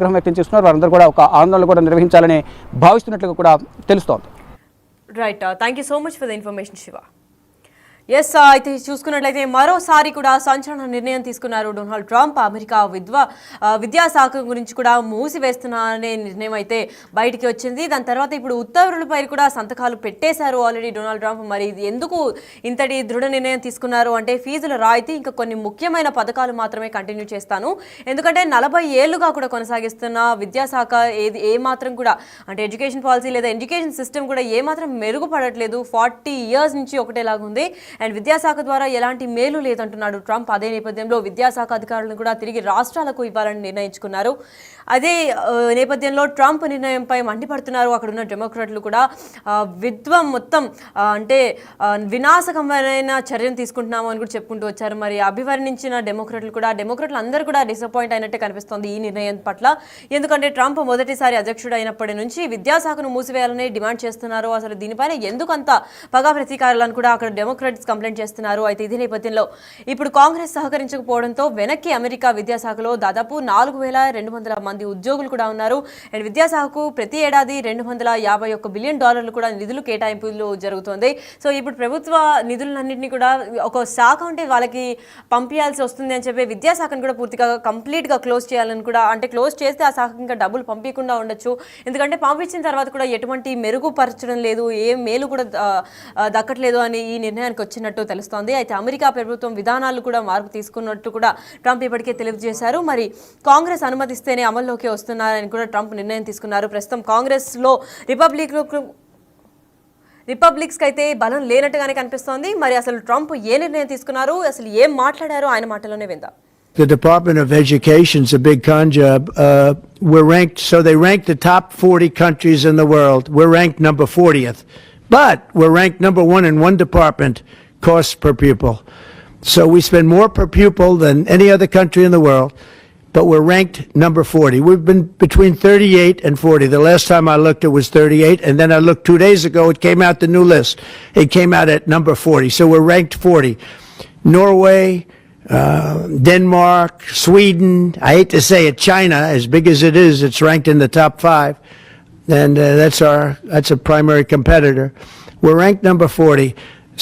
ఆగ్రహం వ్యక్తం చేస్తున్నారు. వారందరూ కూడా ఒక ఆందోళన కూడా నిర్వహించాలని భావిస్తున్నట్లుగా కూడా తెలుస్తోంది. Right, thank you so much for the information Shiva. Yes, అయితే చూసుకున్నట్లయితే మరోసారి కూడా సంచలన నిర్ణయం తీసుకున్నారు డొనాల్డ్ ట్రంప్. అమెరికా విద్యాశాఖ గురించి కూడా మూసివేస్తున్నారనే నిర్ణయం అయితే బయటికి వచ్చింది. దాని తర్వాత ఇప్పుడు ఉత్తర్వులపై కూడా సంతకాలు పెట్టేశారు ఆల్రెడీ డొనాల్డ్ ట్రంప్. మరి ఎందుకు ఇంతటి దృఢ నిర్ణయం తీసుకున్నారు అంటే ఫీజుల రాయితీ, ఇంకా కొన్ని ముఖ్యమైన పథకాలు మాత్రమే కంటిన్యూ చేస్తాను, ఎందుకంటే 40 ఏళ్లుగా కూడా కొనసాగిస్తున్న విద్యాశాఖ ఏ మాత్రం కూడా అంటే ఎడ్యుకేషన్ పాలసీ లేదా ఎడ్యుకేషన్ సిస్టమ్ కూడా ఏ మాత్రం మెరుగుపడట్లేదు. 40 years నుంచి ఒకటేలాగా ఉంది. అండ్ విద్యాశాఖ ద్వారా ఎలాంటి మేలు లేదంటున్నాడు ట్రంప్. అదే నేపథ్యంలో విద్యాశాఖ అధికారులను కూడా తిరిగి రాష్ట్రాలకు ఇవ్వాలని నిర్ణయించుకున్నారు. అదే నేపథ్యంలో ట్రంప్ నిర్ణయంపై మండిపడుతున్నారు అక్కడున్న డెమోక్రాట్లు కూడా. విద్వం మొత్తం అంటే వినాశకమైన చర్యను తీసుకుంటున్నాము అని కూడా చెప్పుకుంటూ వచ్చారు. మరి అభివర్ణించిన డెమోక్రాట్లు అందరూ కూడా డిసప్పాయింట్ అయినట్టే కనిపిస్తోంది ఈ నిర్ణయం పట్ల. ఎందుకంటే ట్రంప్ మొదటిసారి అధ్యక్షుడు అయినప్పటి నుంచి విద్యాశాఖను మూసివేయాలని డిమాండ్ చేస్తున్నారు. అసలు దీనిపైన ఎందుకంత పగా ప్రతీకారాలను కూడా అక్కడ డెమోక్రాట్స్ కంప్లైంట్ చేస్తున్నారు. అయితే ఇదే నేపథ్యంలో ఇప్పుడు కాంగ్రెస్ సహకరించకపోవడంతో వెనక్కి అమెరికా విద్యాశాఖలో దాదాపు 4200 మంది ఉద్యోగులు కూడా ఉన్నారు. అండ్ విద్యాశాఖకు ప్రతి ఏడాది $251 బిలియన్ కూడా నిధులు కేటాయింపులు జరుగుతుంది. సో ఇప్పుడు ప్రభుత్వ నిధులన్నింటినీ కూడా ఒక శాఖ ఉంటే వాళ్ళకి పంపించాల్సి వస్తుంది అని చెప్పి విద్యాశాఖను కూడా పూర్తిగా కంప్లీట్గా క్లోజ్ చేయాలని కూడా, అంటే క్లోజ్ చేస్తే ఆ శాఖకు ఇంకా డబ్బులు పంపించకుండా ఉండొచ్చు. ఎందుకంటే పంపించిన తర్వాత కూడా ఎటువంటి మెరుగుపరచడం లేదు, ఏ మేలు కూడా దక్కట్లేదు అని ఈ నిర్ణయానికి వచ్చినట్టు తెలుస్తోంది. అయితే అమెరికా ప్రభుత్వం విధానాలు కూడా మార్పు తీసుకున్నట్టు కూడా ట్రంప్ ఇప్పటికే తెలియజేశారు. మరి కాంగ్రెస్ అనుమతిస్తేనే అమల్లోకి వస్తున్నారని కూడా ట్రంప్ నిర్ణయం తీసుకున్నారు. ప్రస్తుతం కాంగ్రెస్లో రిపబ్లిక్స్కి అయితే బలం లేనట్టుగానే కనిపిస్తోంది. మరి అసలు ట్రంప్ ఏ నిర్ణయం తీసుకున్నారు, అసలు ఏం మాట్లాడారో ఆయన మాటలోనే విందాం. The Department of Education's a big con job. We're ranked, so they rank the top 40 countries in the world. We're ranked number 40th. But we're ranked number 1 in one department, cost per pupil. So we spend more per pupil than any other country in the world, but we're ranked number 40. We've been between 38 and 40. The last time I looked, it was 38, and then I looked 2 days ago, it came out the new list. It came out at number 40. So we're ranked 40. Norway, Denmark, Sweden, I hate to say it, China, as big as it is, it's ranked in the top 5. And that's a primary competitor. We're ranked number 40.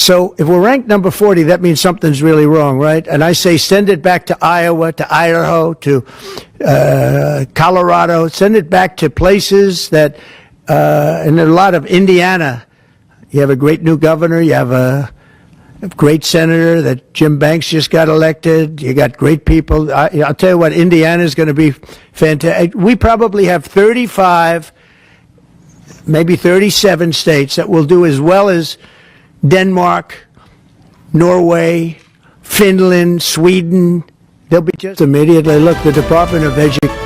So if we're ranked number 40, that means something's really wrong, right? And I say send it back to Iowa, to Idaho, to Colorado. Send it back to places that, and a lot of Indiana. You have a great new governor. You have a great senator that Jim Banks just got elected. You got great people. I'll tell you what, Indiana is going to be fantastic. We probably have 35, maybe 37 states that will do as well as Denmark, Norway, Finland, Sweden. They'll be just immediately. Look, the Department of Education.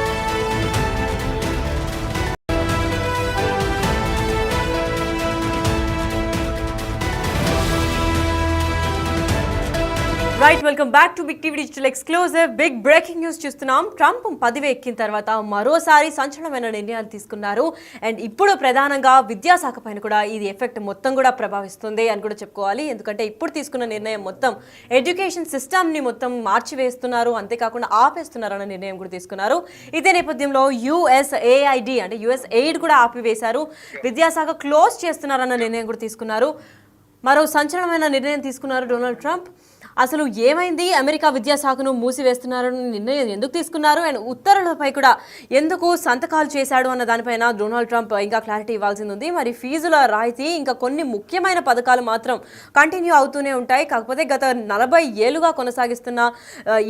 Right, welcome back to big TV digital exclusive. Big breaking news చూస్తున్నాం. Trump పదవి ఎక్కిన తర్వాత మరోసారి సంచలనమైన నిర్ణయాలు తీసుకున్నారు. And ఇప్పుడు ప్రధానంగా విద్యాశాఖ పైన కూడా ఇది ఎఫెక్ట్ మొత్తం కూడా ప్రభావిస్తుంది అని కూడా చెప్పుకోవాలి. ఎందుకంటే ఇప్పుడు తీసుకున్న నిర్ణయం మొత్తం ఎడ్యుకేషన్ సిస్టమ్ని మొత్తం మార్చివేస్తున్నారు, అంతేకాకుండా ఆపేస్తున్నారు అన్న నిర్ణయం కూడా తీసుకున్నారు. ఇదే నేపథ్యంలో USAID అంటే USAID కూడా ఆపివేశారు. విద్యాశాఖ క్లోజ్ చేస్తున్నారన్న నిర్ణయం కూడా తీసుకున్నారు. మరో సంచలనమైన నిర్ణయం తీసుకున్నారు డొనాల్డ్ ట్రంప్. అసలు ఏమైంది, అమెరికా విద్యాశాఖను మూసివేస్తున్నారని నిర్ణయం ఎందుకు తీసుకున్నారు, అండ్ ఉత్తర్వులపై కూడా ఎందుకు సంతకాలు చేశాడు అన్న దానిపైన డొనాల్డ్ ట్రంప్ ఇంకా క్లారిటీ ఇవ్వాల్సింది ఉంది. మరి ఫీజుల రాయితీ, ఇంకా కొన్ని ముఖ్యమైన పథకాలు మాత్రం కంటిన్యూ అవుతూనే ఉంటాయి. కాకపోతే గత 40 ఏళ్లుగా కొనసాగిస్తున్న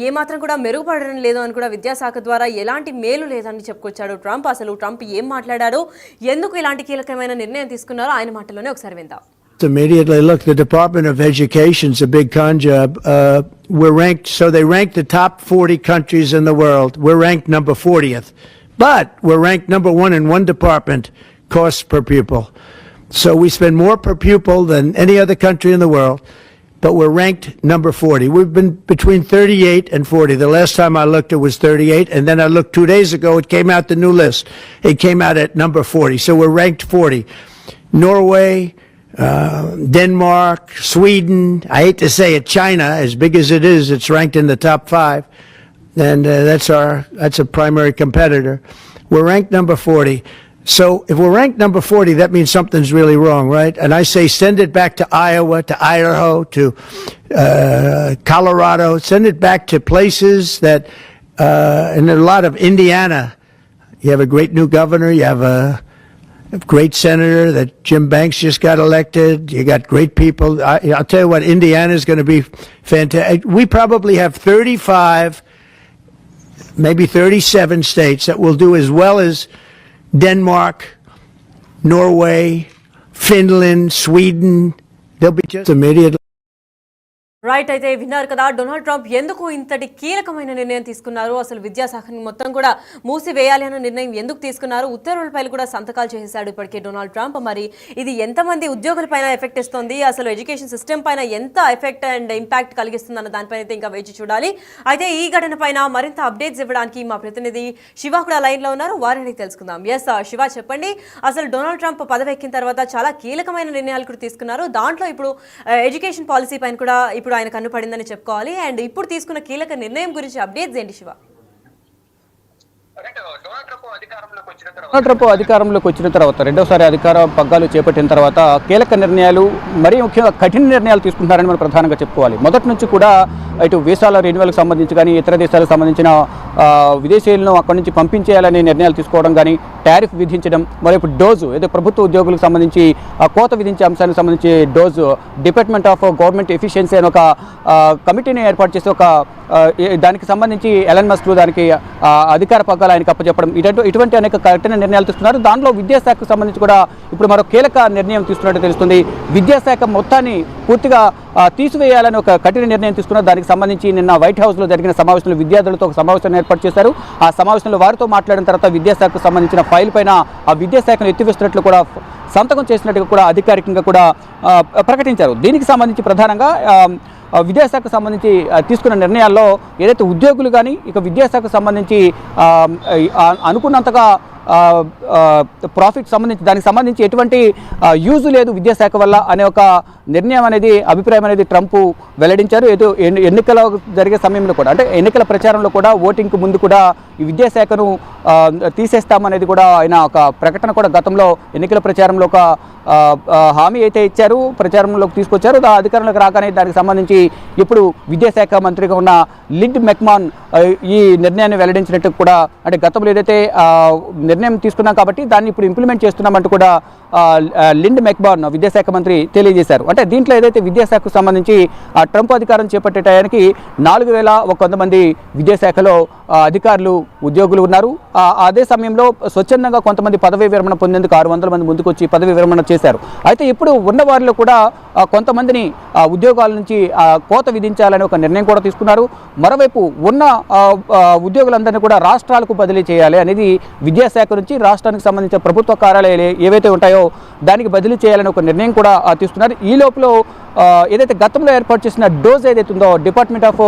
ఏమాత్రం కూడా మెరుగుపడడం లేదు అని కూడా విద్యాశాఖ ద్వారా ఎలాంటి మేలు లేదని చెప్పుకొచ్చాడు ట్రంప్. అసలు ట్రంప్ ఏం మాట్లాడాడు, ఎందుకు ఇలాంటి కీలకమైన నిర్ణయం తీసుకున్నారో ఆయన మాటలోనే ఒకసారి విందాం. Immediately, look, the Department of Education's a big con job. We're ranked, so they rank the top 40 countries in the world. We're ranked number 40th. But we're ranked number 1 in one department, cost per pupil. So we spend more per pupil than any other country in the world, but we're ranked number 40. We've been between 38 and 40. The last time I looked, it was 38, and then I looked 2 days ago, it came out the new list. It came out at number 40. So we're ranked 40. Norway, Denmark, Sweden, I hate to say it, China, as big as it is, it's ranked in the top 5. And that's a primary competitor. we're ranked number 40. So if we're ranked number 40, that means something's really wrong, right? And I say send it back to Iowa, to Idaho, to Colorado. Send it back to places that, and a lot of Indiana. You have a great new governor. You have a great senator that Jim Banks just got elected. You got great people. I'll tell you what, Indiana is going to be fantastic. We probably have 35, maybe 37 states that will do as well as Denmark, Norway, Finland, Sweden. They'll be just immediately. Right, అయితే విన్నారు కదా Donald Trump ఎందుకు ఇంతటి కీలకమైన నిర్ణయం తీసుకున్నారు, అసలు విద్యాశాఖని మొత్తం కూడా మూసివేయాలి అన్న నిర్ణయం ఎందుకు తీసుకున్నారు, ఉత్తర్వులపై కూడా సంతకాలు చేశాడు ఇప్పటికే డొనాల్డ్ ట్రంప్. మరి ఇది ఎంతమంది ఉద్యోగులపైన ఎఫెక్ట్ ఇస్తుంది, అసలు ఎడ్యుకేషన్ సిస్టమ్ పైన ఎంత ఎఫెక్ట్ అండ్ ఇంపాక్ట్ కలిగిస్తుంది అన్న దానిపైన అయితే ఇంకా వేచి చూడాలి. అయితే ఈ ఘటన పైన మరింత అప్డేట్స్ ఇవ్వడానికి మా ప్రతినిధి శివ కూడా లైన్ లో ఉన్నారు, వారిని తెలుసుకుందాం. ఎస్ శివ, చెప్పండి, అసలు డొనాల్డ్ ట్రంప్ పదవి ఎక్కిన తర్వాత చాలా కీలకమైన నిర్ణయాలు కూడా తీసుకున్నారు. దాంట్లో ఇప్పుడు ఎడ్యుకేషన్ పాలసీ పైన కూడా ఇప్పుడు ఆయన కన్నుపడిందని చెప్పుకోవాలి. అండ్ ఇప్పుడు తీసుకున్న కీలక నిర్ణయం గురించి అప్డేట్స్ ఏంటి శివ? డొనాల్డ్ ట్రంప్ అధికారంలోకి వచ్చిన తర్వాత రెండోసారి అధికార పగ్గాలు చేపట్టిన తర్వాత కీలక నిర్ణయాలు, మరీ ముఖ్యంగా కఠిన నిర్ణయాలు తీసుకుంటున్నారని మనం ప్రధానంగా చెప్పుకోవాలి. మొదటి నుంచి కూడా ఇటు వీసాల రెన్యువల్కి సంబంధించి కానీ ఇతర దేశాలకు సంబంధించిన విదేశీయులను అక్కడి నుంచి పంపించేయాలనే నిర్ణయాలు తీసుకోవడం కానీ, టారిఫ్ విధించడం, మరోపు డోజు ఏదో ప్రభుత్వ ఉద్యోగులకు సంబంధించి కోత విధించే అంశానికి సంబంధించి డోజు డిపార్ట్మెంట్ ఆఫ్ గవర్నమెంట్ ఎఫిషియన్సీ అని ఒక కమిటీని ఏర్పాటు చేసి ఒక దానికి సంబంధించి ఎలన్ మస్క్ దానికి అధికార పగ్గాలు ఆయనకు అప్పచెప్పడం, ఇటువంటి అనేక కఠిన నిర్ణయాలు తీసుకున్నారు. దాంట్లో విద్యాశాఖకు సంబంధించి కూడా ఇప్పుడు మరో కీలక నిర్ణయం తీసుకున్నట్టు తెలుస్తుంది. విద్యాశాఖ మొత్తాన్ని పూర్తిగా తీసివేయాలని ఒక కఠిన నిర్ణయం తీసుకున్నారు. దానికి సంబంధించి నిన్న వైట్ హౌస్లో జరిగిన సమావేశంలో విద్యార్థులతో ఒక సమావేశాన్ని ఏర్పాటు చేశారు. ఆ సమావేశంలో వారితో మాట్లాడిన తర్వాత విద్యాశాఖకు సంబంధించిన ఫైల్ పైన ఆ విద్యాశాఖను ఎత్తివేస్తున్నట్లు కూడా సంతకం చేసినట్టుగా కూడా అధికారికంగా కూడా ప్రకటించారు. దీనికి సంబంధించి ప్రధానంగా విద్యాశాఖకు సంబంధించి తీసుకున్న నిర్ణయాల్లో ఏదైతే ఉద్యోగులు కానీ ఇక విద్యాశాఖకు సంబంధించి అనుకున్నంతగా ప్రాఫిట్ సంబంధించి దానికి సంబంధించి ఎటువంటి యూజ్ లేదు విద్యాశాఖ వల్ల అనే ఒక నిర్ణయం అనేది, అభిప్రాయం అనేది ట్రంప్ వెల్లడించారు. ఏదో ఎన్నికల జరిగే సమయంలో కూడా, అంటే ఎన్నికల ప్రచారంలో కూడా ఓటింగ్కు ముందు కూడా ఈ విద్యాశాఖను తీసేస్తామనేది కూడా ఆయన ఒక ప్రకటన కూడా గతంలో ఎన్నికల ప్రచారంలో ఒక హామీ అయితే ఇచ్చారు, ప్రచారంలోకి తీసుకొచ్చారు. అధికారంలోకి రాగానే దానికి సంబంధించి ఇప్పుడు విద్యాశాఖ మంత్రిగా ఉన్న లిండ్ మెక్మాన్ ఈ నిర్ణయాన్ని వెల్లడించినట్టు కూడా, అంటే గతంలో ఏదైతే నిర్ణయం తీసుకున్నాం కాబట్టి దాన్ని ఇప్పుడు ఇంప్లిమెంట్ చేస్తున్నామంటూ కూడా లిండ్ మెక్మాన్ విద్యాశాఖ మంత్రి తెలియజేశారు. అంటే దీంట్లో ఏదైతే విద్యాశాఖకు సంబంధించి ట్రంప్ అధికారం చేపట్టే టయానికి 4100 మంది విద్యాశాఖలో అధికారులు, ఉద్యోగులు ఉన్నారు. అదే సమయంలో స్వచ్ఛందంగా కొంతమంది పదవీ విరమణ పొందేందుకు 600 మంది ముందుకు వచ్చి పదవీ విరమణ చేశారు. అయితే ఇప్పుడు ఉన్న వారిలో కూడా కొంతమందిని ఉద్యోగాల నుంచి కోత విధించాలని ఒక నిర్ణయం కూడా తీసుకున్నారు. మరోవైపు ఉన్న ఉద్యోగులందరినీ కూడా రాష్ట్రాలకు బదిలీ చేయాలి అనేది, విద్యాశాఖ నుంచి రాష్ట్రానికి సంబంధించిన ప్రభుత్వ కార్యాలయాలు ఏవైతే ఉంటాయో దానికి బదిలీ చేయాలని ఒక నిర్ణయం కూడా తీసుకున్నారు. ఈ లోపల ఏదైతే గతంలో ఏర్పాటు చేసిన డోజ్ ఏదైతే ఉందో డిపార్ట్మెంట్ ఆఫ్